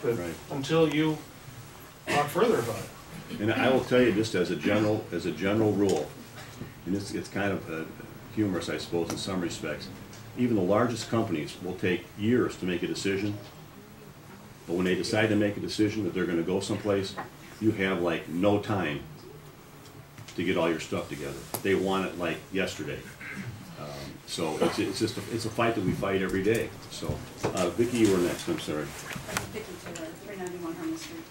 but Right. until you talk further about it. And I will tell you, just as a general rule, and it's kind of humorous, I suppose, in some respects. Even the largest companies will take years to make a decision, but when they decide to make a decision that they're going to go someplace, you have like no time to get all your stuff together. They want it like yesterday. So it's just a fight that we fight every day. So, Vicki, you were next. I'm sorry. Vicki Taylor, 391 Herman Street.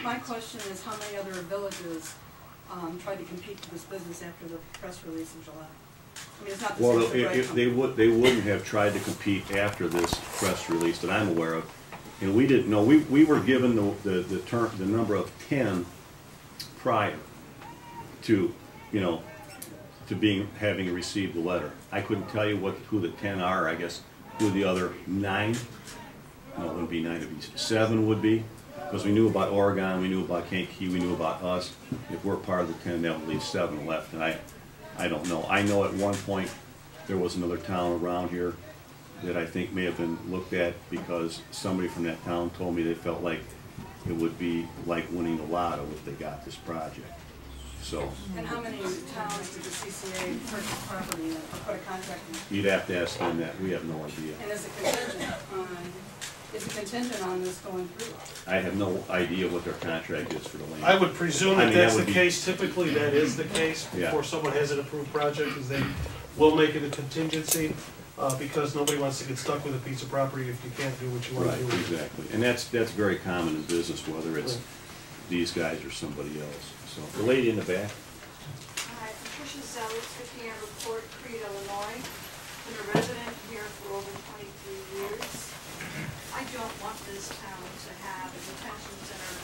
My question is, how many other villages tried to compete for this business after the press release in July? I mean, it's not the Well, they wouldn't have tried to compete after this press release that I'm aware of, and we didn't know. We were given the number of 10 prior to, having received the letter. I couldn't tell you who the 10 are. I guess who the other 9. No, it wouldn't be 9. It'd be 7 would be, because we knew about Oregon, we knew about Kankakee, we knew about us. If we're part of the 10, that would leave 7 left, and I don't know. I know at one point there was another town around here that I think may have been looked at because somebody from that town told me they felt like it would be like winning the lotto if they got this project. So. And how many towns did the CCA purchase property in or put a contract in? You'd have to ask them that. We have no idea. And is it contingent on this going through? I have no idea what their contract is for the land. I would presume that that's the be... case. Typically, that is the case before someone has an approved project, is they will make it a contingency because nobody wants to get stuck with a piece of property if you can't do what you want to do. Exactly. And that's very common in business, whether it's these guys or somebody else. So the lady in the back. Hi, Patricia Zellers, 50 Amber Court, Crete, Illinois. Been a resident here for over 23 years. I don't want this town to have a detention center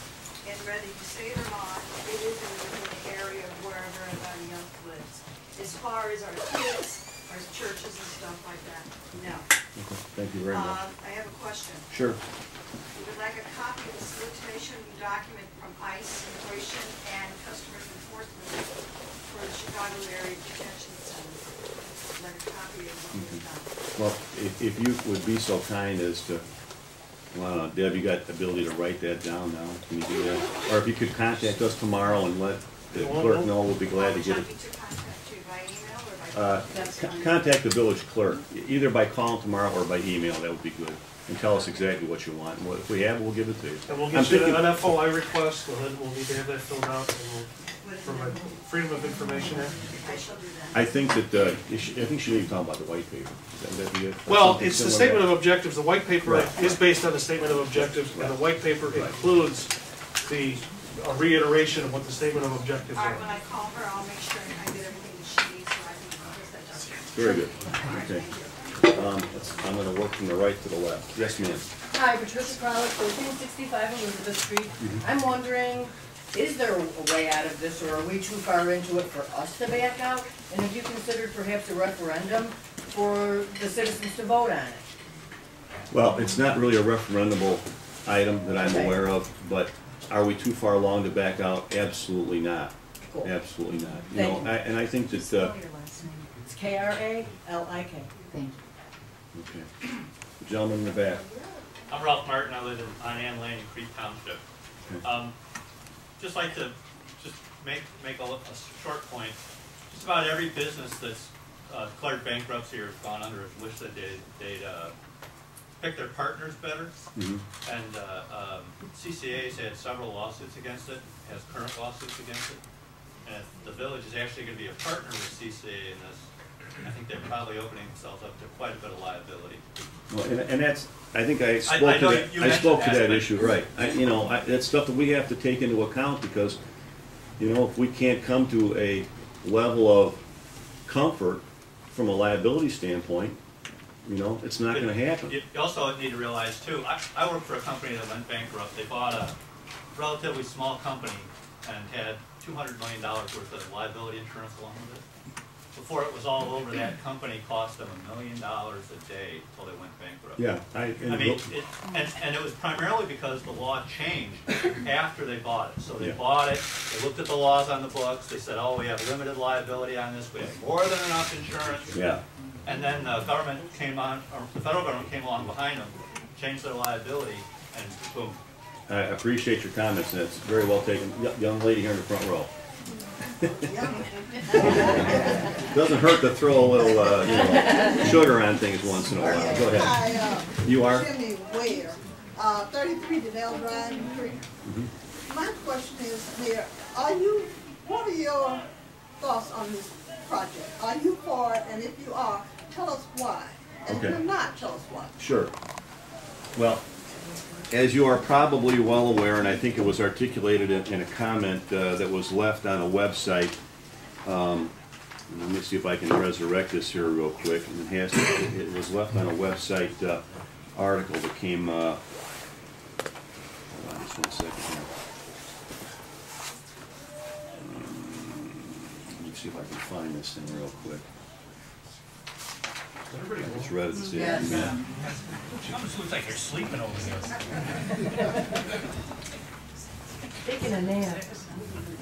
in Reading. You say it or not, it is in the area of wherever everybody else lives. As far as our kids, our churches and stuff like that, no. Okay. Thank you very much. I have a question. Sure. We would like a copy of the solicitation document from ICE, Immigration, and Customs Enforcement for the Chicago Area Detention Center. Like a copy of what we've done. Well, if you would be so kind as to, Deb, you got the ability to write that down now. Can you do that? Or if you could contact us tomorrow and let the clerk know, we'll be glad to get it. Contact the village clerk, either by calling tomorrow or by email. That would be good. And tell us exactly what you want. And if we have it, we'll give it to you. And we'll get you an FOI request, and then we'll need to have that filled out, and we'll provide Freedom of Information Act. I think that I think she may be talking about the white paper. That be it? Well, it's the statement of objectives. The white paper is based on the statement of objectives, and the white paper includes the reiteration of what the statement of objectives All are. right, when I call her, I'll make sure I get everything that she needs so I can post that document. Very good. Okay. I'm going to work from the right to the left. Yes, ma'am. Hi, Patricia Crowley, 1465 Elizabeth Street. I'm wondering, is there a way out of this, or are we too far into it for us to back out? And have you considered perhaps a referendum for the citizens to vote on it? Well, it's not really a referendable item that I'm aware of, but are we too far along to back out? Absolutely not. Cool. Absolutely not. Thank you. And I think that. It's K-R-A-L-I-K. Thank you. Okay. The gentleman in the back. I'm Ralph Martin. I live on Ann Lane in Crete Township. Okay. Just like to make a short point. Just about every business that's declared bankruptcy or has gone under has wished that they'd pick their partners better. And CCA's had several lawsuits against it, has current lawsuits against it. And if the village is actually going to be a partner with CCA in this, I think they're probably opening themselves up to quite a bit of liability. Well, and that's, I think I spoke to that issue, right. That's stuff that we have to take into account because, if we can't come to a level of comfort from a liability standpoint, it's not going to happen. You also need to realize, too, I work for a company that went bankrupt. They bought a relatively small company and had $200 million worth of liability insurance along with it. Before it was all over, that company cost them $1 million a day until they went bankrupt. Yeah, and it was primarily because the law changed after they bought it. So they bought it, they looked at the laws on the books, they said, oh, we have limited liability on this, we have more than enough insurance. Yeah. And then the government came on, or the federal government came along behind them, changed their liability, and boom. I appreciate your comments, and it's very well taken. Young lady here in the front row. Doesn't hurt to throw a little, you know, sugar on things once in a while. Go ahead. Hi, You are? Jimmy Ware, 33 Denell Drive in Crete. My question is, Mayor, what are your thoughts on this project? Are you for it? And if you are, tell us why. And if Okay. you're not, tell us why. Sure. Well, as you are probably well aware, and I think it was articulated in a comment that was left on a website, let me see if I can resurrect this here real quick. And it was left on a website article that came, hold on just 1 second here. Let me see if I can find this thing real quick. I just read it this afternoon. It almost looks like you're sleeping over there. Taking a nap.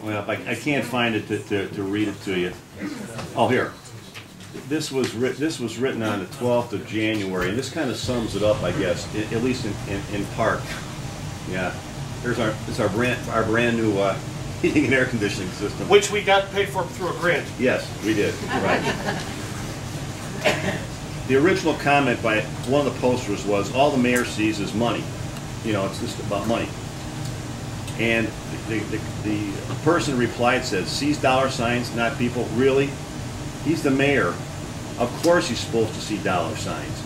Well, I can't find it to read it to you. Oh, here. This was written on the 12th of January, and this kind of sums it up, I guess, at least in part. Yeah. It's our brand new heating and air conditioning system. Which we got paid for through a grant. Yes, we did. Right. The original comment by one of the posters was, all the mayor sees is money. You know, it's just about money. And the person replied, said, sees dollar signs, not people. Really? He's the mayor. Of course he's supposed to see dollar signs.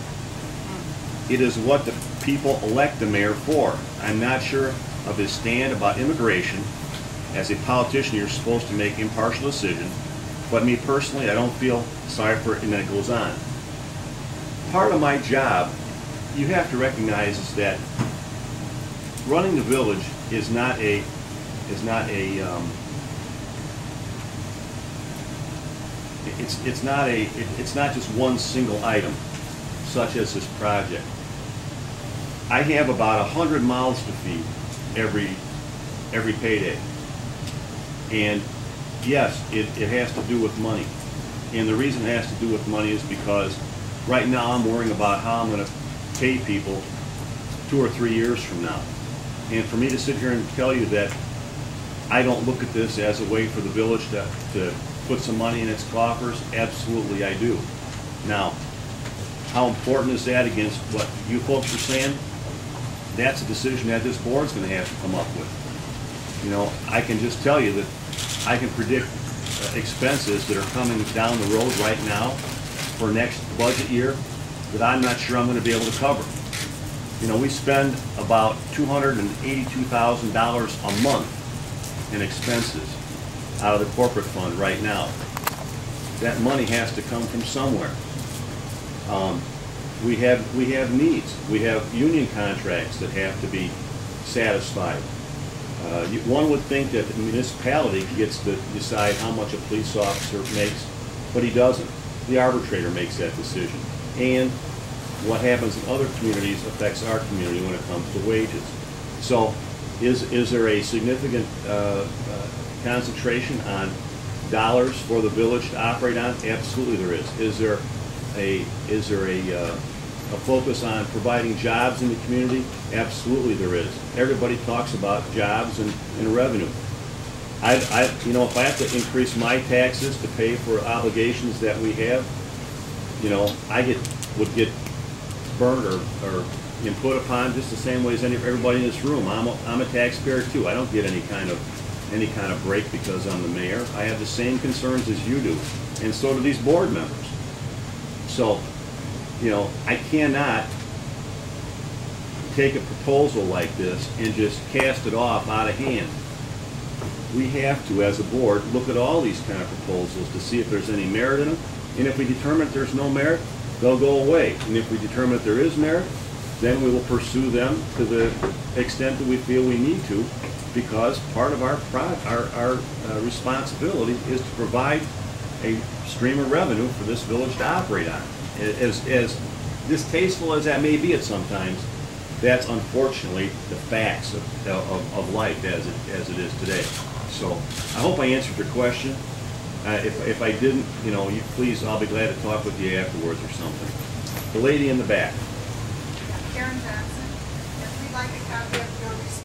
It is what the people elect the mayor for. I'm not sure of his stand about immigration. As a politician, you're supposed to make impartial decisions. But me personally, I don't feel sorry for it, and then it goes on. Part of my job, you have to recognize, is that running the village is not just one single item, such as this project. I have about 100 mouths to feed every payday, and yes, it has to do with money. And the reason it has to do with money is because right now I'm worrying about how I'm going to pay people 2 or 3 years from now. And for me to sit here and tell you that I don't look at this as a way for the village to put some money in its coffers, absolutely I do. Now, how important is that against what you folks are saying? That's a decision that this board's going to have to come up with. You know, I can just tell you that I can predict expenses that are coming down the road right now for next budget year that I'm not sure I'm going to be able to cover. You know, we spend about $282,000 a month in expenses out of the corporate fund right now. That money has to come from somewhere. We have needs. We have union contracts that have to be satisfied. One would think that the municipality gets to decide how much a police officer makes, but he doesn't. The arbitrator makes that decision. And what happens in other communities affects our community when it comes to wages. So is there a significant concentration on dollars for the village to operate on? Absolutely there is. Is there a focus on providing jobs in the community? Absolutely there is. Everybody talks about jobs and revenue. You know, if I have to increase my taxes to pay for obligations that we have, you know, would get burned or put upon just the same way as everybody in this room. I'm a taxpayer too. I don't get any kind of break because I'm the mayor. I have the same concerns as you do, and so do these board members. So, you know, I cannot take a proposal like this and just cast it off out of hand. We have to, as a board, look at all these kind of proposals to see if there's any merit in them. And if we determine that there's no merit, they'll go away. And if we determine that there is merit, then we will pursue them to the extent that we feel we need to, because part of our responsibility is to provide a stream of revenue for this village to operate on. As distasteful as that may be at sometimes, that's unfortunately the facts of life as it is today. So I hope I answered your question. If I didn't, you know, please, I'll be glad to talk with you afterwards or something. The lady in the back. Karen Johnson, if we'd like to copy of